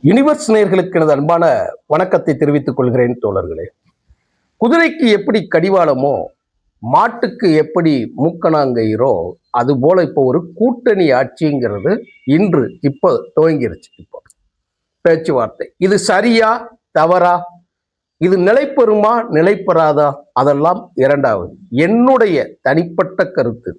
Universe நேயர்களுக்கு எனது அன்பான வணக்கத்தை தெரிவித்துக் கொள்கிறேன் தோழர்களே. குதிரைக்கு எப்படி கடிவாளமோ மாட்டுக்கு எப்படி மூக்கணாங்கயிறோ அதுபோல இப்போ ஒரு கூட்டணி ஆட்சிங்கிறது இன்று இப்போ துவங்கிருச்சு. இப்போ பேச்சுவார்த்தை இது சரியா தவறா, இது நிலைப்பெறுமா நிலைப்பெறாதா, அதெல்லாம் இரண்டாவது. என்னுடைய தனிப்பட்ட கருத்து,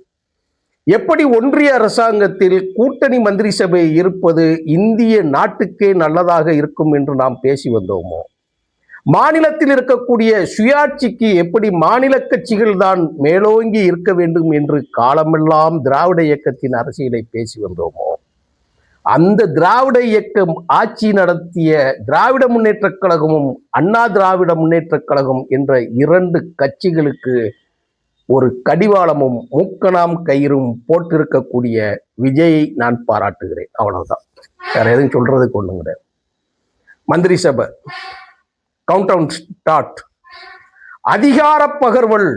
எப்படி ஒன்றிய அரசாங்கத்தில் கூட்டணி மந்திரி சபை இருப்பது இந்திய நாட்டுக்கே நல்லதாக இருக்கும் என்று நாம் பேசி வந்தோமோ, மாநிலத்தில் இருக்கக்கூடிய சுயாட்சிக்கு எப்படி மாநில கட்சிகள் தான் மேலோங்கி இருக்க வேண்டும் என்று காலமெல்லாம் திராவிட இயக்கத்தின் அரசியலை பேசி வந்தோமோ, அந்த திராவிட இயக்கம் ஆட்சி நடத்திய திராவிட முன்னேற்றக் கழகமும் அண்ணா திராவிட முன்னேற்றக் கழகம் என்ற இரண்டு கட்சிகளுக்கு ஒரு கடிவாளமும் மூக்கணாம் கயிறும் போட்டிருக்கக்கூடிய விஜயை நான் பாராட்டுகிறேன். அவ்வளவுதான், வேற எதுவும் சொல்றதுக்கு ஒண்ணும் கிடையாது. மந்திரி சபை கவுண்டவுன் ஸ்டார்ட். அதிகார பகர்வல்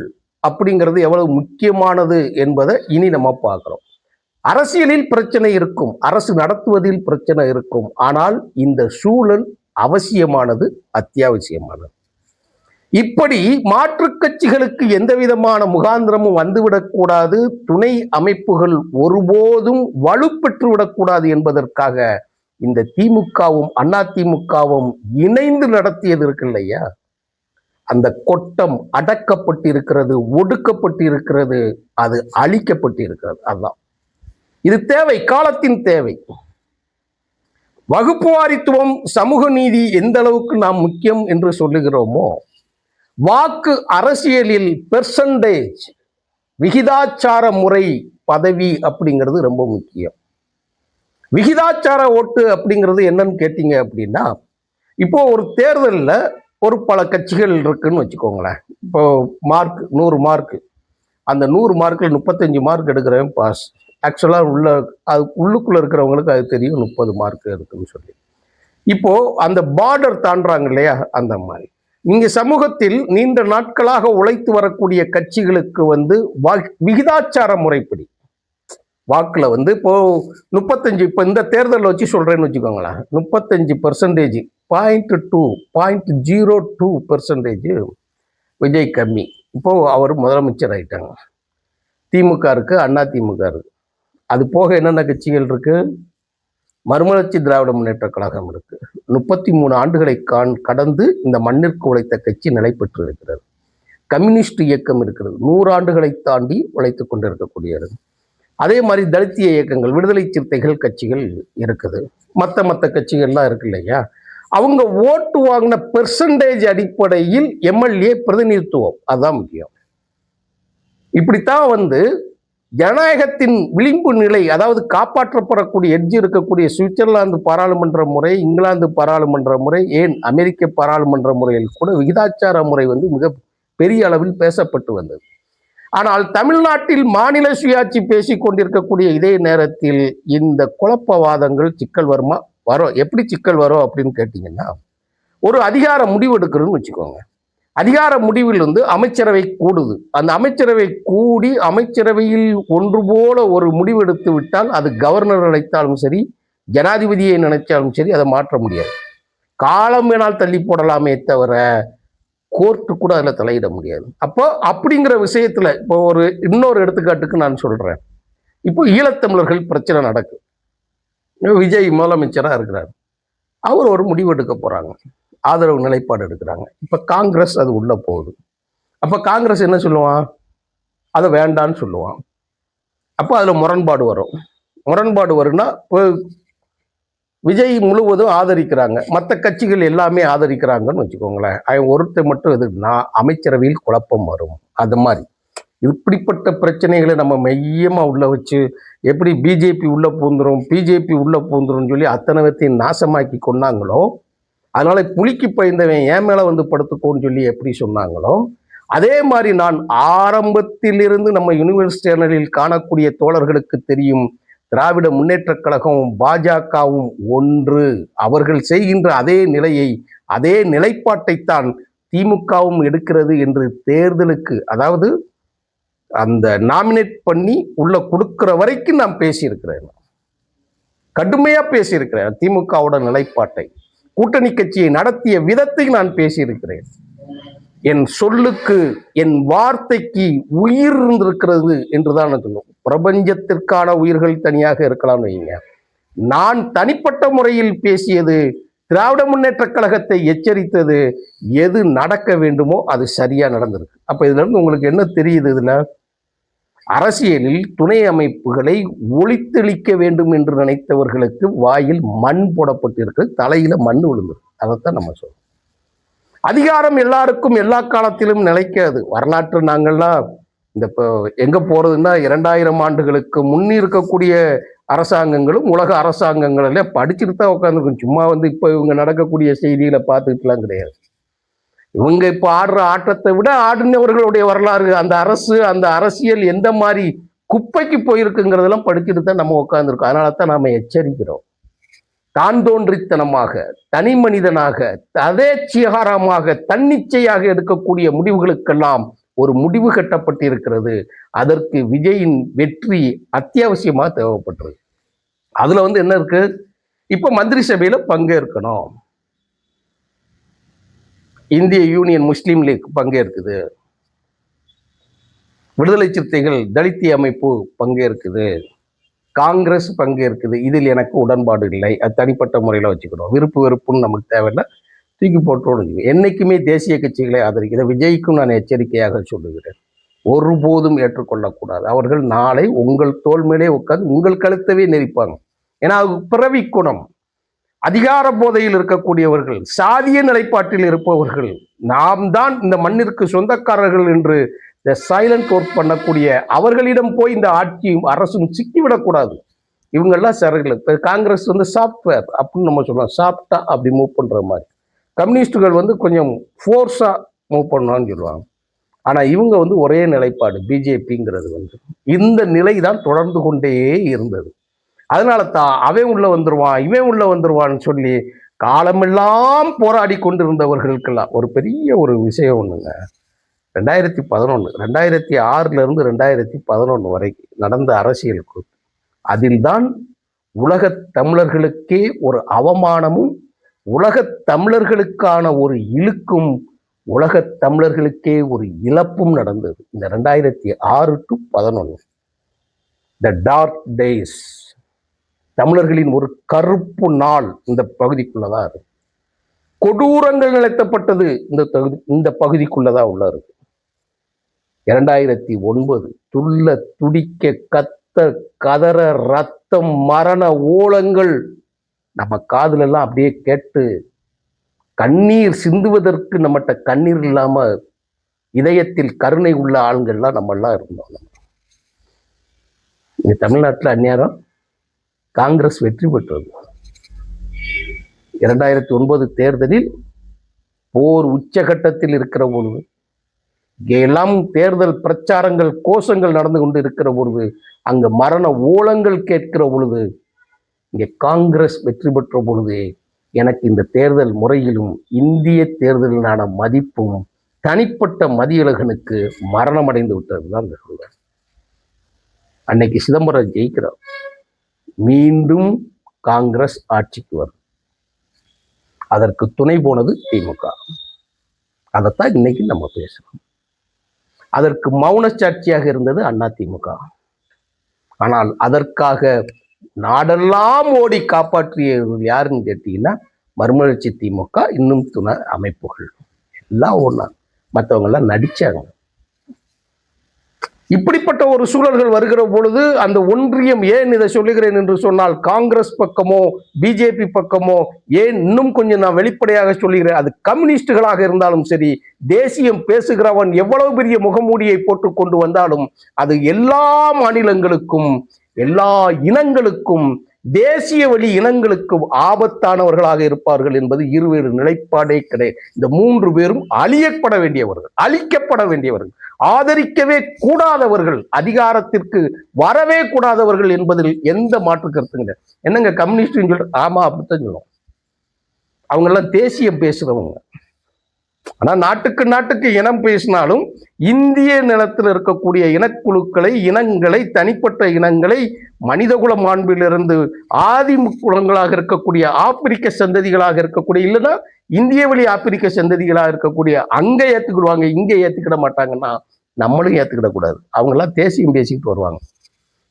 அப்படிங்கிறது எவ்வளவு முக்கியமானது என்பதை இனி நம்ம பார்க்கிறோம். அரசியலில் பிரச்சனை இருக்கும், அரசு நடத்துவதில் பிரச்சனை இருக்கும், ஆனால் இந்த சூழல் அவசியமானது, அத்தியாவசியமானது. இப்படி மாற்றுக் கட்சிகளுக்கு எந்த விதமான முகாந்திரமும் வந்துவிடக்கூடாது, துணை அமைப்புகள் ஒருபோதும் வலுப்பெற்றுவிடக்கூடாது என்பதற்காக இந்த திமுகவும் அதிமுகவும் இணைந்து நடத்தியது இருக்கு இல்லையா, அந்த கொட்டம் அடக்கப்பட்டிருக்கிறது, ஒடுக்கப்பட்டிருக்கிறது, அது அழிக்கப்பட்டிருக்கிறது. அதுதான் இது தேவை, காலத்தின் தேவை. வகுப்புவாரித்துவம், சமூக நீதி எந்த அளவுக்கு நாம் முக்கியம் என்று சொல்லுகிறோமோ, வாக்கு அரசியலில் பெர்சன்டேஜ் விகிதாச்சார முறை பதவி அப்படிங்கிறது ரொம்ப முக்கியம். விகிதாச்சார ஓட்டு அப்படிங்கிறது என்னன்னு கேட்டீங்க அப்படின்னா, இப்போ ஒரு தேர்தலில் ஒரு பல கட்சிகள் இருக்குன்னு வச்சுக்கோங்களேன். இப்போ மார்க் 100 மார்க், அந்த 100 மார்க்கில் 35 மார்க் எடுக்கிறவன் பாஸ். ஆக்சுவலாக அது உள்ளுக்குள்ள இருக்கிறவங்களுக்கு அது தெரியும் 30 மார்க் இருக்குன்னு சொல்லி. இப்போ அந்த பார்டர் தாண்டுறாங்க இல்லையா, அந்த மாதிரி இங்க சமூகத்தில் நீண்ட நாட்களாக உழைத்து வரக்கூடிய கட்சிகளுக்கு விகிதாச்சார முறைப்படி வாக்குல இப்போ 35, இப்போ இந்த தேர்தலில் வச்சு சொல்றேன்னு வச்சுக்கோங்களேன், 35%, 0.02% விஜய் கம்மி. இப்போ அவர் முதலமைச்சர் ஆயிட்டாங்க. திமுக இருக்கு, அண்ணா திமுக இருக்கு. அது போக என்னென்ன கட்சிகள் இருக்கு? மறுமலர்ச்சி திராவிட முன்னேற்ற கழகம் இருக்கு. 33 ஆண்டுகளை கடந்து இந்த மண்ணிற்கு உழைத்த கட்சி நிலை பெற்று இருக்கிறது. கம்யூனிஸ்ட் இயக்கம் இருக்கிறது, 100 ஆண்டுகளை தாண்டி உழைத்துக் கொண்டிருக்கக்கூடியது. அதே மாதிரி தலித்திய இயக்கங்கள், விடுதலை சிறுத்தைகள் கட்சிகள் இருக்குது, மற்ற கட்சிகள்லாம் இருக்கு இல்லையா. அவங்க ஓட்டு வாங்கின பெர்சன்டேஜ் அடிப்படையில் எம்எல்ஏ பிரதிநிதித்துவம், அதுதான் முக்கியம். இப்படித்தான் ஜனநாயகத்தின் விளிம்பு நிலை, அதாவது காப்பாற்றப்படக்கூடிய எட்ஜ் இருக்கக்கூடிய சுவிட்சர்லாந்து பாராளுமன்ற முறை, இங்கிலாந்து பாராளுமன்ற முறை, ஏன் அமெரிக்க பாராளுமன்ற முறையில் கூட விகிதாச்சார முறை மிக பெரிய அளவில் பேசப்பட்டு வந்தது. ஆனால் தமிழ்நாட்டில் மாநில சுயாட்சி பேசிக் கொண்டிருக்கக்கூடிய இதே நேரத்தில் இந்த குழப்பவாதங்கள் சிக்கல் வரும். எப்படி சிக்கல் வரும் அப்படின்னு கேட்டீங்கன்னா, ஒரு அதிகார முடிவு எடுக்கிறதுன்னு வச்சுக்கோங்க. அதிகார முடிவில் அமைச்சரவை கூடுது. அந்த அமைச்சரவை கூடி அமைச்சரவையில் ஒன்று போல ஒரு முடிவு எடுத்து விட்டால், அது கவர்னர் நினைத்தாலும் சரி, ஜனாதிபதியை நினைச்சாலும் சரி, அதை மாற்ற முடியாது. காலம் வேணால் தள்ளி போடலாமே தவிர கோர்ட்டு கூட அதில் தலையிட முடியாது. அப்போ அப்படிங்கிற விஷயத்துல இப்போ இன்னொரு எடுத்துக்காட்டுக்கு நான் சொல்றேன். இப்போ ஈழத்தமிழர்கள் பிரச்சனை நடக்கு. விஜய் முதலமைச்சராக இருக்கிறார். அவர் ஒரு முடிவு எடுக்க போறாங்க, ஆதரவு நிலைப்பாடு எடுக்கிறாங்க. இப்ப காங்கிரஸ் அது உள்ள போகுது. அப்ப காங்கிரஸ் என்ன சொல்லுவான்? அதை வேண்டான்னு சொல்லுவான். அப்போ அதுல முரண்பாடு வரும்னா, விஜய் முழுவதும் ஆதரிக்கிறாங்க, மற்ற கட்சிகள் எல்லாமே ஆதரிக்கிறாங்கன்னு வச்சுக்கோங்களேன். அவன் ஒருத்தர் மட்டும் எதுக்குன்னா அமைச்சரவையில் குழப்பம் வரும். அது மாதிரி இப்படிப்பட்ட பிரச்சனைகளை நம்ம மையமா உள்ள வச்சு எப்படி பிஜேபி உள்ள பூந்துரும் சொல்லி அத்தனை பேர்த்தையும் நாசமாக்கி கொண்டாங்களோ, அதனால புலிக்கு பயந்தவன் என் மேல படுத்துக்கோன்னு சொல்லி எப்படி சொன்னாங்களோ, அதே மாதிரி நான் ஆரம்பத்திலிருந்து நம்ம யூனிவர்ஸ் சேனலில் காணக்கூடிய தோழர்களுக்கு தெரியும், திராவிட முன்னேற்ற கழகமும் பாஜகவும் ஒன்று. அவர்கள் செய்கின்ற அதே நிலையை, அதே நிலைப்பாட்டைத்தான் திமுகவும் எடுக்கிறது என்று தேர்தலுக்கு, அதாவது அந்த நாமினேட் பண்ணி உள்ள கொடுக்கிற வரைக்கும் நான் பேசியிருக்கிறேன். கடுமையா பேசியிருக்கிறேன். திமுகவோட நிலைப்பாட்டை, கூட்டணி கட்சியை நடத்திய விதத்தை நான் பேசியிருக்கிறேன். என் சொல்லுக்கு, என் வார்த்தைக்கு உயிர் இருந்திருக்கிறது என்றுதான் சொல்லும். பிரபஞ்சத்திற்கான உயிர்கள் தனியாக இருக்கலாம் வைங்க. நான் தனிப்பட்ட முறையில் பேசியது, திராவிட முன்னேற்ற கழகத்தை எச்சரித்தது, எது நடக்க வேண்டுமோ அது சரியா நடந்திருக்கு. அப்ப இதுல இருந்து உங்களுக்கு என்ன தெரியுது? இதுல அரசியலில் துணை அமைப்புகளை ஒழித்தெளிக்க வேண்டும் என்று நினைத்தவர்களுக்கு வாயில் மண் போடப்பட்டிருக்கு, தலையில மண் விழுந்தது. அதைத்தான் நம்ம சொல்றோம். அதிகாரம் எல்லாருக்கும் எல்லா காலத்திலும் நிலைக்காது. வரலாற்று நாங்கள்லாம் இந்த இப்போ எங்க போறதுன்னா 2000 ஆண்டுகளுக்கு முன்னே இருக்கக்கூடிய அரசாங்கங்களும் உலக அரசாங்கங்களில படிச்சுட்டு தான் உட்காந்துருக்கும். சும்மா இப்போ இவங்க நடக்கக்கூடிய செய்திகளை பார்த்துக்கிட்டுலாம் கிடையாது. இவங்க இப்போ ஆடுற ஆட்டத்தை விட ஆடினவர்களுடைய வரலாறு, அந்த அரசு, அந்த அரசியல் எந்த மாதிரி குப்பைக்கு போயிருக்குங்கிறதெல்லாம் படிச்சுட்டு தான் நம்ம உட்காந்துருக்கோம். அதனால தான் நாம எச்சரிக்கிறோம். தான் தோன்றித்தனமாக, தனி மனிதனாக, ததேச்சிகாரமாக, தன்னிச்சையாக எடுக்கக்கூடிய முடிவுகளுக்கெல்லாம் ஒரு முடிவு கட்டப்பட்டிருக்கிறது. அதற்கு விஜயின் வெற்றி அத்தியாவசியமா தேவைப்பட்டது. அதுல என்ன இருக்கு? இப்ப மந்திரி சபையில பங்கேற்கணும். இந்திய யூனியன் முஸ்லீம் லீக் பங்கேற்குது, விடுதலை சிறுத்தைகள் தலித்திய அமைப்பு பங்கேற்குது, காங்கிரஸ் பங்கேற்குது. இதில் எனக்கு உடன்பாடு இல்லை. அது தனிப்பட்ட முறையில் வச்சுக்கணும். விருப்பு வெறுப்புன்னு நமக்கு தேவையில்லை, தூக்கி போட்டு. என்னைக்குமே தேசிய கட்சிகளை ஆதரிக்கிற விஜய்க்கும் நான் எச்சரிக்கையாக சொல்லுகிறேன், ஒருபோதும் ஏற்றுக்கொள்ளக்கூடாது. அவர்கள் நாளை உங்கள் தோல் மேலே உட்கார்ந்து உங்கள் கழுத்தவே நெரிப்பாங்க. ஏன்னா பிறவி குணம், அதிகார போதையில் இருக்கக்கூடியவர்கள், சாதிய நிலைப்பாட்டில் இருப்பவர்கள், நாம் தான் இந்த மண்ணிற்கு சொந்தக்காரர்கள் என்று இந்த சைலண்ட் ஒர்க் பண்ணக்கூடிய அவர்களிடம் போய் இந்த ஆட்சியும் அரசும் சிக்கிவிடக்கூடாது. இவங்கெல்லாம் சரகுல. இப்போ காங்கிரஸ் சாஃப்ட்வேர் அப்படின்னு நம்ம சொல்லலாம், சாஃப்டா அப்படி மூவ் பண்ற மாதிரி. கம்யூனிஸ்டுகள் கொஞ்சம் ஃபோர்ஸா மூவ் பண்ணான்னு சொல்லுவாங்க. ஆனா இவங்க ஒரே நிலைப்பாடு, பிஜேபிங்கிறது இந்த நிலை தான் தொடர்ந்து கொண்டே இருந்தது. அதனால தான் அவன் உள்ள வந்துருவான், இவன் உள்ள வந்துருவான்னு சொல்லி காலமெல்லாம் போராடி கொண்டிருந்தவர்களுக்கெல்லாம் ஒரு பெரிய ஒரு விஷயம் ஒண்ணுங்க. 2011, 2006 இருந்து 2011 வரைக்கும் நடந்த அரசியல் கூத்து, அதில் தான் உலகத் தமிழர்களுக்கே ஒரு அவமானமும், உலகத் தமிழர்களுக்கான ஒரு இழுக்கும், உலகத் தமிழர்களுக்கே ஒரு இழப்பும் நடந்தது. இந்த 2006 to 2011 த டார்க் டேஸ், தமிழர்களின் ஒரு கருப்பு நாள் இந்த பகுதிக்குள்ளதான் இருக்கு. கொடூரங்கள் நிலைத்தப்பட்டது இந்த பகுதிக்குள்ளதான் உள்ள இருக்கு. 2009 துள்ள துடிக்க கத்த கதற ரத்தம் மரண ஓலங்கள் நம்ம காதுல எல்லாம் அப்படியே கேட்டு கண்ணீர் சிந்துவதற்கு நம்மகிட்ட கண்ணீர் இல்லாம இதயத்தில் கருணை உள்ள ஆளுங்கள்லாம் நம்ம எல்லாம் இருந்தோம். இங்க தமிழ்நாட்டில் அந்நேரம் காங்கிரஸ் வெற்றி பெற்றது. 2009 தேர்தலில் போர் உச்சகட்டத்தில் இருக்கிற பொழுது, எல்லாம் தேர்தல் பிரச்சாரங்கள் கோஷங்கள் நடந்து கொண்டு இருக்கிற பொழுது, அங்க மரண ஓலங்கள் கேட்கிற பொழுது, இங்க காங்கிரஸ் வெற்றி பெற்ற பொழுது, எனக்கு இந்த தேர்தல் முறையிலும் இந்திய தேர்தலிலான மதிப்பும் தனிப்பட்ட மதியழகனுக்கு மரணம் அடைந்து விட்டதுதான் சொல்றேன். அன்னைக்கு சிதம்பரம் ஜெயிக்கிறார், மீண்டும் காங்கிரஸ் ஆட்சிக்கு வரும். அதற்கு துணை போனது திமுக. அதைத்தான் இன்னைக்கு நம்ம பேசுறோம். அதற்கு மௌன சாட்சியாக இருந்தது அதிமுக. ஆனால் அதற்காக நாடெல்லாம் ஓடி காப்பாற்றியவர்கள் யாருன்னு கேட்டீங்கன்னா மறுமலர்ச்சி திமுக, இன்னும் துணை அமைப்புகள் எல்லாம் ஒண்ணா, மற்றவங்க எல்லாம் நடிச்சாங்க. இப்படிப்பட்ட ஒரு சூழல்கள் வருகிற பொழுது அந்த ஒன்றியம், ஏன் இதை சொல்லுகிறேன் என்று சொன்னால், காங்கிரஸ் பக்கமோ பிஜேபி பக்கமோ, ஏன் இன்னும் கொஞ்சம் நான் வெளிப்படையாக சொல்லுகிறேன், அது கம்யூனிஸ்டுகளாக இருந்தாலும் சரி, தேசியம் பேசுகிறவன் எவ்வளவு பெரிய முகமூடியை போட்டு கொண்டு வந்தாலும் அது எல்லா மாநிலங்களுக்கும், எல்லா இனங்களுக்கும், தேசிய வழி இனங்களுக்கும் ஆபத்தானவர்களாக இருப்பார்கள் என்பது இருவேறு நிலைப்பாடே கிடையாது. இந்த 3 பேரும் அழியப்பட வேண்டியவர்கள், அழிக்கப்பட வேண்டியவர்கள், ஆதரிக்கவே கூடாதவர்கள், அதிகாரத்திற்கு வரவே கூடாதவர்கள் என்பதில் எந்த மாற்று கருத்தும் கிடையாது. என்னங்க கம்யூனிஸ்ட் சொல்ற? ஆமா, அப்படித்தான் சொல்லுவோம். அவங்க எல்லாம் தேசியம் பேசுறவங்க. ஆனா நாட்டுக்கு நாட்டுக்கு இனம் பேசினாலும் இந்திய நிலத்தில் இருக்கக்கூடிய இனக்குழுக்களை, இனங்களை, தனிப்பட்ட இனங்களை மனிதகுல மாண்பிலிருந்து ஆதி குலங்களாக இருக்கக்கூடிய ஆப்பிரிக்க சந்ததிகளாக இருக்கக்கூடிய, இல்லைன்னா இந்திய வழி ஆப்பிரிக்க சந்ததிகளாக இருக்கக்கூடிய அங்க ஏத்துக்கிடுவாங்க, இங்க ஏத்துக்கிட மாட்டாங்கன்னா நம்மளும் ஏத்துக்கிடக்கூடாது. அவங்கெல்லாம் தேசியம் பேசிக்கிட்டு வருவாங்க.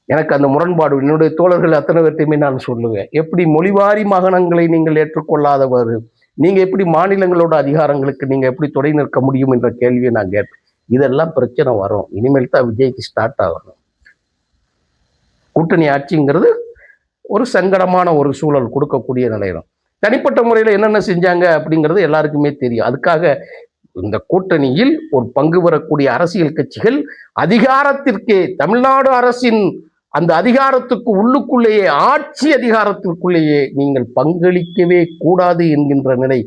எனக்கு அந்த முரண்பாடு என்னுடைய தோழர்கள் அத்தனை பேர்த்தையுமே நான் சொல்லுவேன். எப்படி மொழிவாரி மாகாணங்களை நீங்கள் ஏற்றுக்கொள்ளாதவர், நீங்க எப்படி மாநிலங்களோட அதிகாரங்களுக்கு நீங்க எப்படி துணை நிற்க முடியும் என்ற கேள்வியை நான் கேட்டேன். இதெல்லாம் பிரச்சனை வரும். இனிமேல் தான் விஜய்க்கு ஸ்டார்ட் ஆகணும். கூட்டணி ஆட்சிங்கிறது ஒரு சங்கடமான ஒரு சூழல் கொடுக்கக்கூடிய நிலையம். தனிப்பட்ட முறையில் என்னென்ன செஞ்சாங்க அப்படிங்கிறது எல்லாருக்குமே தெரியும். அதுக்காக இந்த கூட்டணியில் ஒரு பங்கு பெறக்கூடிய அரசியல் கட்சிகள் அதிகாரத்திற்கே, தமிழ்நாடு அரசின் அந்த அதிகாரத்துக்கு உள்ளுக்குள்ளேயே, ஆட்சி அதிகாரத்திற்குள்ளேயே நீங்கள் பங்களிக்கவே கூடாது என்கின்ற நிலை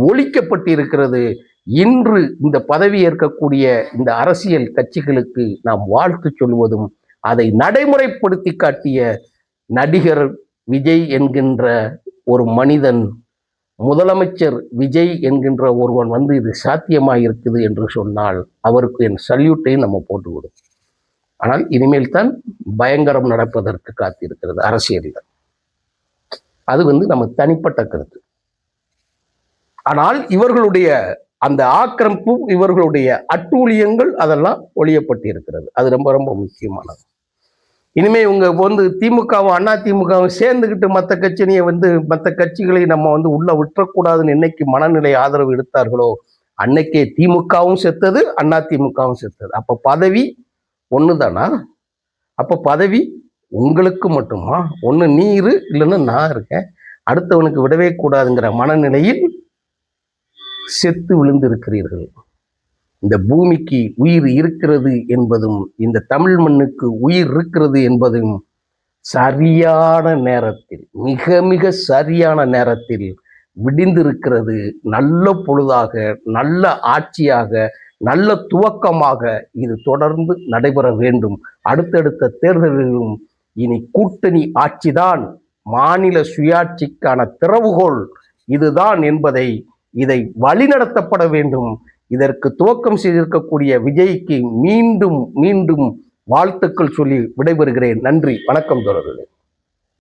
ஒழிக்கப்பட்டு இருக்கிறது. இன்று இந்த பதவி ஏற்கக்கூடிய இந்த அரசியல் கட்சிகளுக்கு நாம் வாழ்த்து சொல்வதும், அதை நடைமுறைப்படுத்தி காட்டிய நடிகர் விஜய் என்கின்ற ஒரு மனிதன், முதலமைச்சர் விஜய் என்கின்ற ஒருவன் இது சாத்தியமாக இருக்குது என்று சொன்னால் அவருக்கு என் சல்யூட்டை நம்ம போட்டுவிடும். ஆனால் இனிமேல் தான் பயங்கரம் நடப்பதற்கு காத்திருக்கிறது அரசியலில். அது நம்ம தனிப்பட்ட கருத்து. ஆனால் இவர்களுடைய அந்த ஆக்கிரமிப்பு, இவர்களுடைய அட்டூழியங்கள் அதெல்லாம் ஒழியப்பட்டு இருக்கிறது. அது ரொம்ப ரொம்ப முக்கியமானது. இனிமே இவங்க திமுகவும் அண்ணா திமுகவும் சேர்ந்துக்கிட்டு மற்ற கட்சிகளை நம்ம உள்ள விட்டுறக்கூடாதுன்னு என்னைக்கு மனநிலை ஆதரவு எடுத்தார்களோ அன்னைக்கே திமுகவும் செத்தது, அண்ணா திமுகவும் செத்தது. அப்ப பதவி ஒண்ணுதானா? அப்ப பதவி உங்களுக்கு மட்டுமா? ஒண்ணு நீ இரு, இல்லைன்னா நான் இருக்கேன், அடுத்தவனுக்கு விடவே கூடாதுங்கிற மனநிலையில் செத்து விழுந்திருக்கிறீர்கள். இந்த பூமிக்கு உயிர் இருக்கிறது என்பதும், இந்த தமிழ் மண்ணுக்கு உயிர் இருக்கிறது என்பதும் சரியான நேரத்தில், மிக மிக சரியான நேரத்தில் விடிந்திருக்கிறது. நல்ல பொழுதாக, நல்ல ஆட்சியாக, நல்ல துவக்கமாக இது தொடர்ந்து நடைபெற வேண்டும். அடுத்தடுத்த தேர்தலிலும் இனி கூட்டணி ஆட்சிதான் மாநில சுயாட்சிக்கான திறவுகோல் இதுதான் என்பதை, இதை வழிநடத்தப்பட வேண்டும். இதற்கு துவக்கம் செய்திருக்கக்கூடிய விஜய்க்கு மீண்டும் மீண்டும் வாழ்த்துக்கள் சொல்லி விடைபெறுகிறேன். நன்றி, வணக்கம் தோழர்களே.